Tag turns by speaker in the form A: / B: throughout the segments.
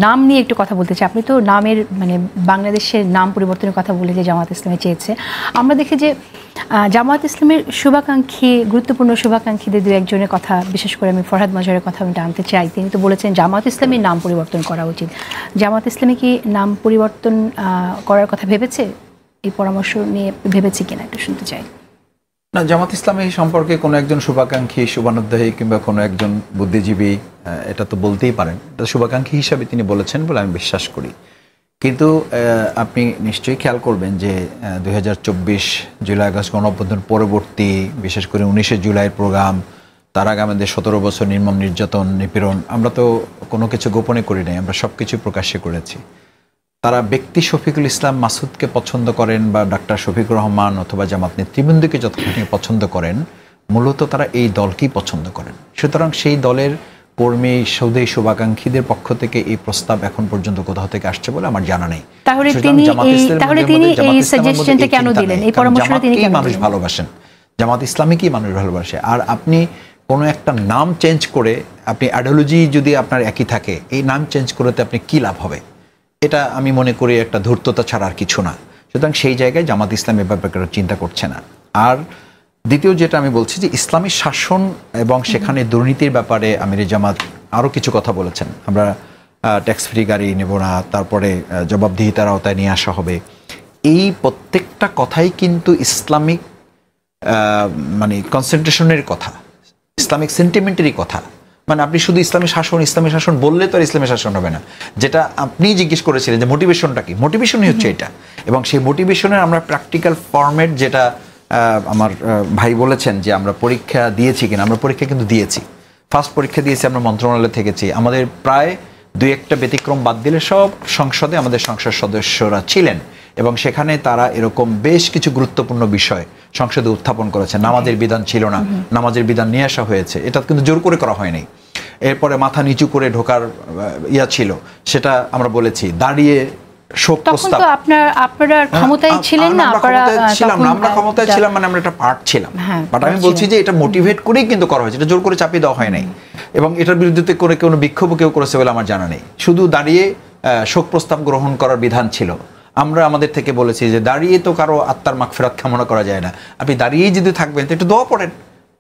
A: নাম নিয়ে একটু কথা বলতে চাই। আপনি তো নামের মানে বাংলাদেশের নাম পরিবর্তনের কথা বলে যে জামায়াত ইসলামী চেয়েছে। আমরা দেখি যে জামায়াত ইসলামের শুভাকাঙ্ক্ষী, গুরুত্বপূর্ণ শুভাকাঙ্ক্ষীদের দু একজনের কথা, বিশেষ করে আমি ফরহাদ মজহারের কথা আমি টানতে চাই। তিনি তো বলেছেন জামায়াত ইসলামীর নাম পরিবর্তন করা উচিত। জামায়াত ইসলামী কি নাম পরিবর্তন করার কথা ভেবেছে? এই পরামর্শ নিয়ে ভেবেছে কিনা একটু শুনতে চাই।
B: না, জামাত ইসলামী সম্পর্কে কোনো একজন শুভাকাঙ্ক্ষী, শুভানুধ্যায়ী কিংবা কোনো একজন বুদ্ধিজীবী এটা তো বলতেই পারেন, এটা শুভাকাঙ্ক্ষী হিসাবে তিনি বলেছেন বলে আমি বিশ্বাস করি। কিন্তু আপনি নিশ্চয়ই খেয়াল করবেন যে 2024 জুলাই আগস্ট গণঅভ্যুত্থান পরবর্তী, বিশেষ করে 19শে জুলাইয়ের প্রোগ্রাম, তার আগে আমাদের 17 বছর নির্মম নির্যাতন, নিপীড়ন, আমরা তো কোনো কিছু গোপনে করি নাই, আমরা সব কিছু প্রকাশ্যে করেছি। তারা ব্যক্তি শফিকুল ইসলাম মাসুদকে পছন্দ করেন বা ডাক্তার শফিকুর রহমান অথবা জামাত নেতৃবৃন্দকে যতখানি পছন্দ করেন, মূলত তারা এই দলকেই পছন্দ করেন। সুতরাং সেই দলের কর্মী, সৌদি শুভাকাঙ্ক্ষীদের পক্ষ থেকে এই প্রস্তাব এখন পর্যন্ত কোথাও থেকে আসছে বলে আমার জানা নেই।
A: তাহলে তিনি এই সাজেশনটা কেন দিলেন? এই পরামর্শটা তিনি কেন
B: মানুষ ভালোবাসেন, জামাত ইসলামীকেই মানুষ ভালোবাসে। আর আপনি কোনো একটা নাম চেঞ্জ করে, আপনি আইডিওলজি যদি আপনার একই থাকে, এই নাম চেঞ্জ করতে আপনি কী লাভ হবে? এটা আমি মনে করি একটা ধূর্ততা ছাড়া আর কিছু না। সুতরাং সেই জায়গায় জামাত ইসলাম এ ব্যাপারে চিন্তা করছে না। আর দ্বিতীয় যেটা আমি বলছি যে ইসলামী শাসন এবং সেখানে দুর্নীতির ব্যাপারে আমির জামাত আরও কিছু কথা বলেছেন। আমরা ট্যাক্স ফ্রি গাড়ি নেব না, তারপরে জবাবদিহিতার আওতায় নিয়ে আসা হবে। এই প্রত্যেকটা কথাই কিন্তু ইসলামিক মানে কনসেন্ট্রেশনের কথা, ইসলামিক সেন্টিমেন্টেরই কথা। মানে আপনি শুধু ইসলামী শাসন বললে তো আর ইসলামী শাসন হবে না। যেটা আপনি জিজ্ঞেস করেছিলেন যে মোটিভেশনটা কি, মোটিভেশনই হচ্ছে এটা। এবং সেই মোটিভেশনের আমরা প্র্যাকটিক্যাল ফরম্যাট, যেটা আমার ভাই বলেছেন যে আমরা পরীক্ষা দিয়েছি কিনা, আমরা পরীক্ষা কিন্তু দিয়েছি। ফার্স্ট পরীক্ষা দিয়েছি, আমরা মন্ত্রণালয়ে থেকেছি। আমাদের প্রায় 2-1টা ব্যতিক্রম বাদ দিলে সব সংসদে আমাদের সংসদ সদস্যরা ছিলেন এবং সেখানে তারা এরকম বেশ কিছু গুরুত্বপূর্ণ বিষয় সংসদে উত্থাপন করেছে। নামাজের বিধান ছিল না, নামাজের বিধান নিয়ে আসা হয়েছে, এটা কিন্তু জোর করে করা হয়নি। এরপরে মাথা নিচু করে ঢোকার সেটা আমরা বলেছি। দাঁড়িয়ে শোক প্রস্তাব,
A: আপনারা ক্ষমতায় ছিলেন না,
B: আমরা ক্ষমতায় ছিলাম, মানে আমরা একটা পার্ট ছিলাম। বাট আমি বলছি যে এটা মোটিভেট করেই কিন্তু করা হয়েছে, এটা জোর করে চাপিয়ে দেওয়া হয় নাই। এবং এটার বিরুদ্ধে করে কোনো বিক্ষোভ কেউ করেছে বলে আমার জানা নেই। শুধু দাঁড়িয়ে শোক প্রস্তাব গ্রহণ করার বিধান ছিল। আমরা আমাদের থেকে বলেছি যে দাঁড়িয়ে তো কারো আত্মার মাগফিরাত কামনা করা যায় না, আপনি দাঁড়িয়েই যদি থাকবেন তো একটু দোয়া পড়েন।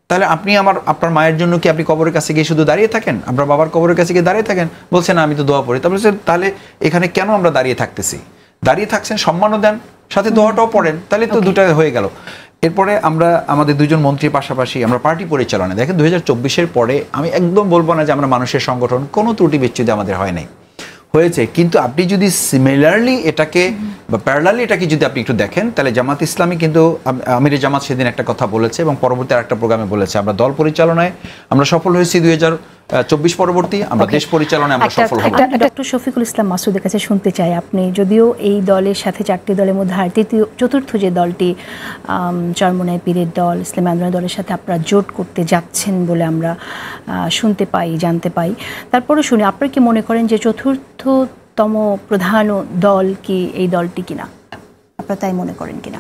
B: তাহলে আপনি আপনার মায়ের জন্য কি আপনি কবরের কাছে গিয়ে শুধু দাঁড়িয়ে থাকেন? আপনার বাবার কবরের কাছে গিয়ে দাঁড়িয়ে থাকেন? বলছেন না আমি তো দোয়া পড়ি। তাহলে এখানে কেন আমরা দাঁড়িয়ে থাকতেছি? দাঁড়িয়ে থাকছেন, সম্মানও দেন, সাথে দোয়াটাও পড়েন, তাহলে তো দুটা হয়ে গেল। এরপরে আমরা আমাদের দুজন মন্ত্রীর পাশাপাশি আমরা পার্টি পরিচালনা, দেখেন 2024-এর পরে আমি একদম বলবো না যে আমরা মানুষের সংগঠন, কোনো ত্রুটি বিচ্যুতি আমাদের হয় নাই, হয়েছে। কিন্তু আপনি যদি সিমিলারলি এটাকে বা প্যারালালি এটাকে যদি আপনি একটু দেখেন, তাহলে জামাত ইসলামী কিন্তু, আমির জামাত সেদিন একটা কথা বলেছে এবং পরবর্তী আরেকটা প্রোগ্রামে বলেছে, আমরা দল পরিচালনায় আমরা সফল হয়েছি 2024 পরবর্তী, আমরা দেশ পরিচালনায় আমরা সফল হব।
A: ডক্টর শফিকুল ইসলাম মাসুদের কাছে শুনতে চাই, আপনি যদিও এই দলের সাথে 4টি দলের মধ্যে আর চতুর্থ যে দলটি চরমোনাই পীরের দল, ইসলামী আন্দোলন দলের সাথে আপনারা জোট করতে যাচ্ছেন বলে আমরা শুনতে পাই, জানতে পাই। তারপরে শুনি, আপনারা কি মনে করেন যে চতুর্থতম প্রধান দল কি এই দলটি কিনা? আপনারা তাই মনে করেন কিনা?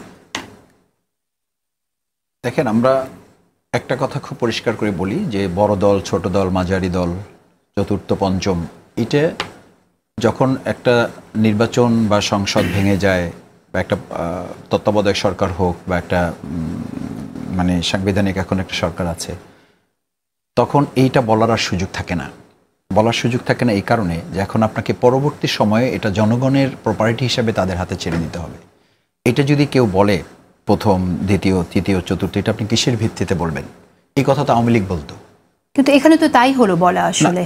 B: দেখেন, আমরা একটা কথা খুব পরিষ্কার করে বলি যে বড় দল, ছোট দল, মাঝারি দল, চতুর্থ, পঞ্চম, এটা যখন একটা নির্বাচন বা সংসদ ভেঙে যায় বা একটা তত্ত্বাবধায়ক সরকার হোক বা একটা মানে সাংবিধানিক এখন একটা সরকার আছে, তখন এইটা বলার আর সুযোগ থাকে না। বলার সুযোগ থাকে না এই কারণে যে এখন আপনাকে পরবর্তী সময়ে এটা জনগণের প্রপার্টি হিসাবে তাদের হাতে ছেড়ে দিতে হবে। এটা যদি কেউ বলে প্রথম, দ্বিতীয়, তৃতীয়, চতুর্থ, এটা আপনি কিসের ভিত্তিতে বলবেন? এই কথা তো আওয়ামী লীগ বলতো,
A: কিন্তু এখানে তো তাই হলো বলা। আসলে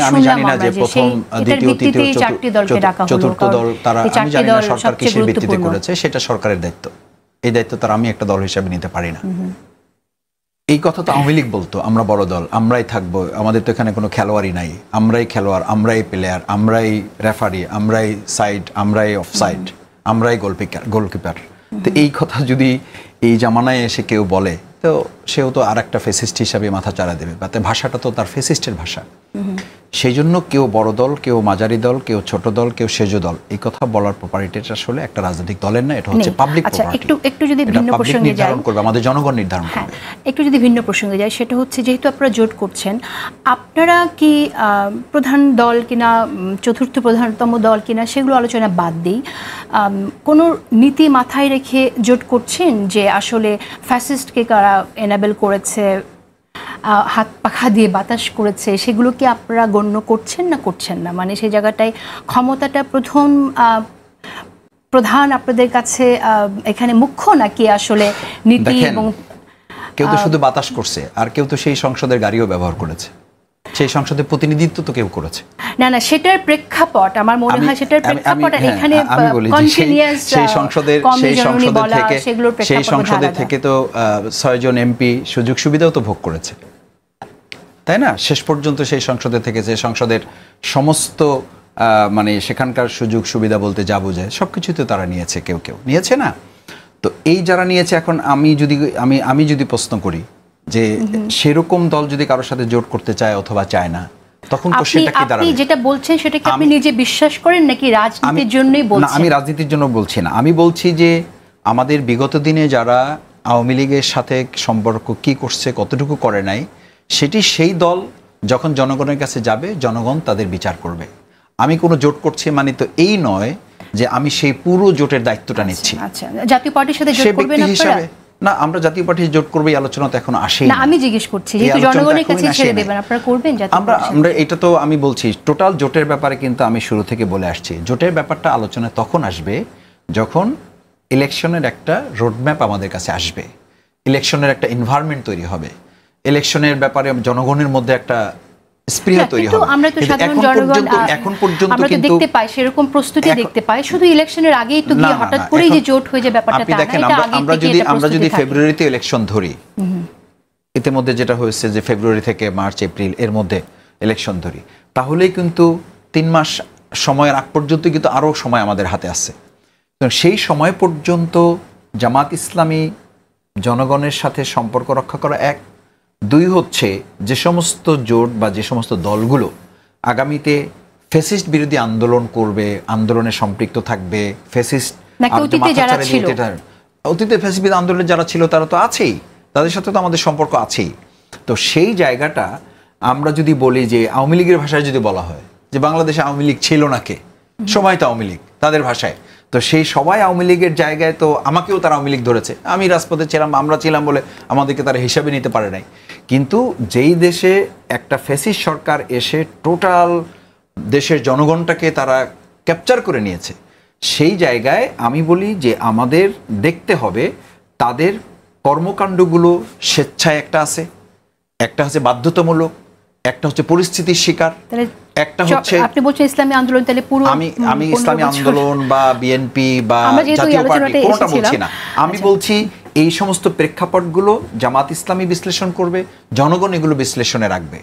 B: আমি জানি না যে প্রথম, দ্বিতীয়, তৃতীয়, চতুর্থ দল, তারা আমি জানি না সরকার কিসের ভিত্তিতে করেছে, সেটা সরকারের দায়িত্ব। এই দায়িত্ব তার আমি একটা দল হিসাবে নিতে পারি না। এই কথা তো আওয়ামী লীগ বলতো, আমরা বড় দল, আমরাই থাকবো, আমাদের তো এখানে কোনো খেলোয়াড়ই নাই, আমরাই খেলোয়াড়, আমরাই প্লেয়ার, আমরাই রেফারি, আমরাই সাইড, আমরাই অফ সাইড, আমরাই গোলকিপার। তো এই কথা যদি এই জামানায় এসে কেউ বলে, তো সেও তো আর একটা ফেসিস্ট হিসাবে মাথা চাড়া দেবে। ভাষাটা তো তার ফেসিস্টের ভাষা। সেই জন্য কেউ বড় দল, কেউ মাঝারি দল, কেউ ছোট দল, কেউ সেজ দল, এই কথা বলার প্রপার্টিটা আসলে একটা রাজনৈতিক দলের না, এটা হচ্ছে পাবলিক প্রপার্টি।
A: একটু যদি ভিন্ন প্রসঙ্গে যাই,
B: নির্ধারণ করবে আমাদের জনগণ নির্ধারণ করবে।
A: একটু যদি ভিন্ন প্রসঙ্গে যাই, সেটা হচ্ছে যেহেতু আপনারা জোট করছেন, আপনারা কি প্রধান দল কিনা, চতুর্থ প্রধানতম দল কিনা, সেগুলো আলোচনা বাদ দিই, কোনো নীতি মাথায় রেখে জোট করছেন যে আসলে ফ্যাসিস্টকে কারা এনাবেল করেছে, হাত পাখা দিয়ে বাতাস করেছে, সেগুলো কি আপনারা গণ্য করছেন না করছেন না? মানে সেই জায়গাটায় ক্ষমতাটা প্রধান আপনাদের কাছে এখানে মুখ্য, নাকি আসলে নীতি? এবং
B: কেউ তো শুধু বাতাস করছে, আর কেউ তো সেই সংসদের গাড়িও ব্যবহার করেছে, সেই সংসদের প্রতিনিধিত্ব তো কেউ করেছে।
A: না, সেটার প্রেক্ষাপট আমার মনে হয়, সেটার প্রেক্ষাপট এখানে
B: সেই সংসদের থেকে তো 6 জন এমপি সুযোগ সুবিধাও তো ভোগ করেছে, তাই না? শেষ পর্যন্ত সেই সংসদে থেকে, যে সংসদের সমস্ত মানে সেখানকার সুযোগ সুবিধা বলতে যা বোঝায় সবকিছু তো তারা নিয়েছে, কেউ কেউ নিয়েছে না। তো এই যারা নিয়েছে, এখন আমি যদি প্রশ্ন করি যে সেরকম দল যদি কারোর সাথে জোট করতে চায় অথবা চায় না, তখন তো সেটা কি দাঁড়াবে?
A: আপনি যেটা বলছেন সেটা কি আপনি নিজে বিশ্বাস করেন, নাকি রাজনীতির জন্যই বলছেন?
B: না, আমি রাজনীতির জন্য বলছি না। আমি বলছি যে আমাদের বিগত দিনে যারা আওয়ামী লীগের সাথে সম্পর্ক কি করছে, কতটুকু করে নাই, সেটি সেই দল যখন জনগণের কাছে যাবে, জনগণ তাদের বিচার করবে। আমি কোনো জোট করছি মানে তো এই নয় যে আমি সেই পুরো জোটের দায়িত্বটা নিচ্ছি।
A: আচ্ছা, জাতীয় পার্টির সাথে জোট করবেন আপনারা?
B: না, আমরা জাতীয় পার্টির জোট করব এই আলোচনা তো এখনো আসেনি।
A: না, আমি জিজ্ঞেস করছি যেহেতু জনগণের কাছে ছেড়ে দেবেন, আপনারা করবেন জাতীয় পার্টি?
B: আমরা এটা তো আমি বলছি টোটাল জোটের ব্যাপারে, কিন্তু আমি শুরু থেকে বলে আসছি জোটের ব্যাপারটা আলোচনায় তখন আসবে যখন ইলেকশনের একটা রোডম্যাপ আমাদের কাছে আসবে, ইলেকশনের একটা এনভায়রনমেন্ট তৈরি হবে, ইলেকশনের ব্যাপারে জনগণের মধ্যে একটা স্পৃহা তৈরি হবে।
A: আমরা তো সাধারণ জনগণ এখন পর্যন্ত আমরা তো দেখতে পাই, সেরকম প্রস্তুতি দেখতে পাই, শুধু ইলেকশনের আগেই তো গিয়ে হঠাৎ করেই যে জোট হয়ে যায় ব্যাপারটা তা না।
B: আমরা যদি ফেব্রুয়ারিতে ইলেকশন ধরি, ইতিমধ্যে যেটা হয়েছে যে ফেব্রুয়ারি থেকে মার্চ এপ্রিল এর মধ্যে ইলেকশন ধরি, তাহলেই কিন্তু 3 মাস সময়ের আগ পর্যন্ত কিন্তু আরও সময় আমাদের হাতে আছে। তো সেই সময় পর্যন্ত জামাত ইসলামী জনগণের সাথে সম্পর্ক রক্ষা করা এক, 2 হচ্ছে যে সমস্ত জোট বা যে সমস্ত দলগুলো আগামীতে ফ্যাসিস্ট বিরোধী আন্দোলন করবে, আন্দোলনে সম্পৃক্ত থাকবে, ফ্যাসিস্ট অতীতে ফ্যাসিস্ট বিরোধী আন্দোলনে যারা ছিল তারা তো আছেই, তাদের সাথে তো আমাদের সম্পর্ক আছেই। তো সেই জায়গাটা আমরা যদি বলি যে আওয়ামী লীগের ভাষায় যদি বলা হয় যে বাংলাদেশে আওয়ামী লীগ ছিল না, কে সবাই তো আওয়ামী লীগ তাদের ভাষায়, তো সেই সবাই আওয়ামী লীগের জায়গায় তো আমাকেও তারা আওয়ামী লীগ ধরেছে, আমি রাজপথে ছিলাম, আমরা ছিলাম বলে আমাদেরকে তারা হিসাবে নিতে পারে নাই। কিন্তু যেই দেশে একটা ফ্যাসিস্ট সরকার এসে টোটাল দেশের জনগণটাকে তারা ক্যাপচার করে নিয়েছে, সেই জায়গায় আমি বলি যে আমাদের দেখতে হবে তাদের কর্মকাণ্ডগুলো স্বেচ্ছায় একটা আছে, একটা হচ্ছে বাধ্যতামূলক, একটা হচ্ছে পরিস্থিতির শিকার, একটা হচ্ছে
A: আপনি বলছেন ইসলামী আন্দোলন, তাহলে পুরো
B: আমি ইসলামী আন্দোলন বা বিএনপি বা জাতীয় পার্টি কোনটা বলছি না, আমি বলছি এই সমস্ত প্রেক্ষাপটগুলো জামাত ইসলামী বিশ্লেষণ করবে, জনগণ এগুলো বিশ্লেষণে রাখবে।